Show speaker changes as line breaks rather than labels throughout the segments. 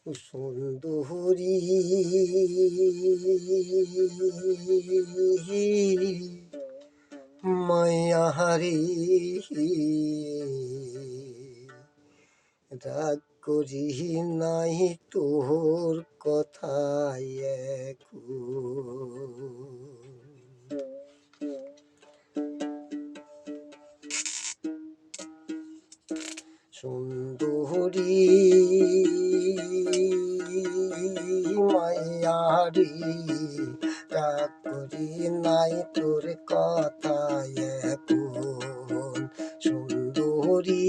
সুন্দরী মায়াহারি রাগ করি নাই তোর কথায় সুন্দরী মায়ারি রাগ করি নাই তোর কথায় এখন সুন্দরী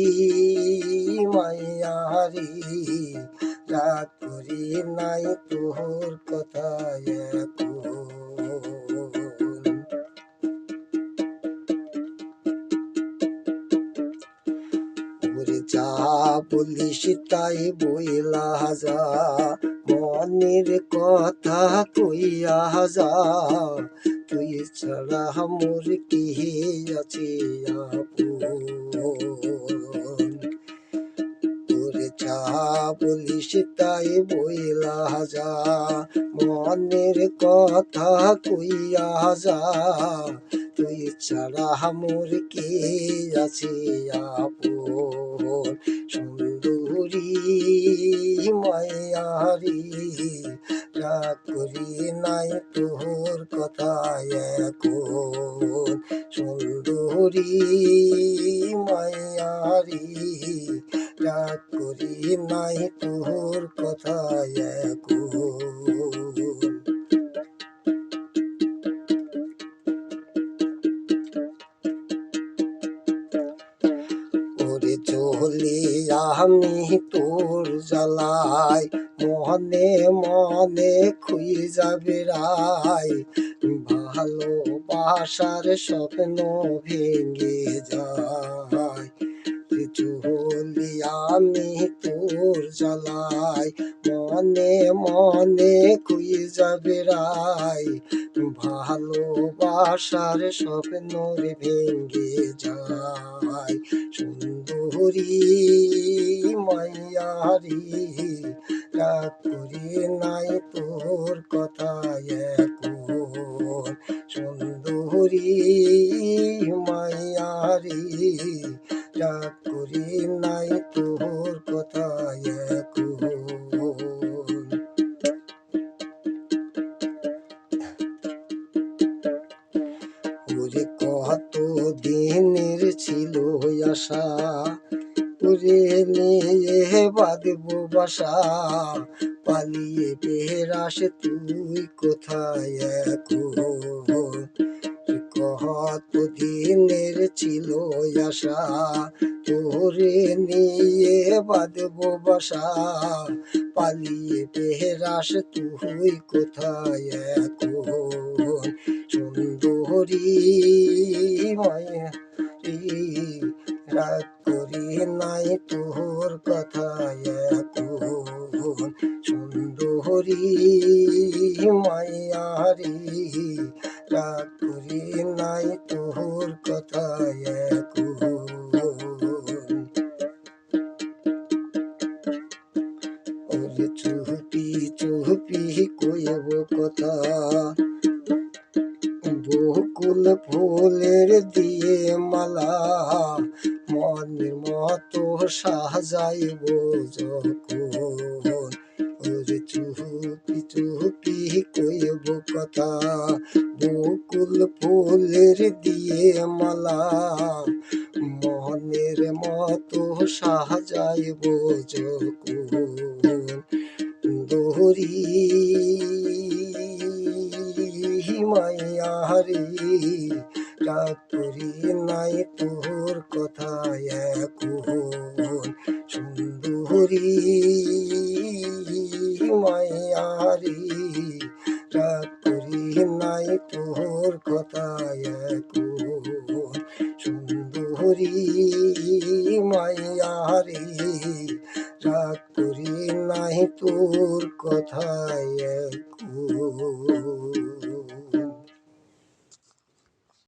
মায়ারি রাগ করি নাই তোর কথায় এখন যা বলিস তাই বইলা যা মনের কথা কইয়া যা তুই ছাড়া মোর কি আছে তোরে যা বলিস তাই বইলা যা মনের কথা কইয়া যা তুই ছাড়া মোর কি আছে আপন সুন্দরী মায়ারি রাগ করি নাই তোর কথায় এখন সুন্দরী মায়ারি রাগ করি নাই তোর কথায় এখন ওরে চলে আমি তোর জ্বালাই মনে মনে খুঁজে যাবে রাই ভালোবাসার স্বপ্ন ভেঙে যায় চলি আমি তোর জ্বালাই মনে মনে খুঁজে যাবে রাই ভালোবাসার স্বপ্ন ভেঙে যায় সুন্দরী মায়ারি রাগ করি নাই তোর কথায় এখন সুন্দরী মায়ারি রাগ করি নাই তোর কথায় এখন ওরে কত দিনের ছিল আশা ওরে নিয়ে বাঁধবো বাসা পালিয়ে বেরাস তুই কোথায় এখন কত দিনের ছিল আশা তোরে নিয়ে বাঁধবো বাসা পালিয়ে বেরাস তুই কোথায় এখন সুন্দরী মায়ারি রাগ করি নাই তোর কথায় এখন সুন্দরী মায়ারি রাগ করি নাই তোর কথায় এখন ওরে চুপি চুপি কইব কথা বকুল ফুলের দিয়ে মালা মনের মতো সাজাইব যখন ওরে চুপি চুপি কইব কথা বকুল ফুলের দিয়ে মালা মনের মতো সাজাইব যখন দোহরি মায়ারি রাগ করি নাই তোর কথায় এখন সুন্দরী মায়ারি রাগ করি নাই তোর কথায় এখন সুন্দরী মায়ারি রাগ করি নাই তোর কথায় এখন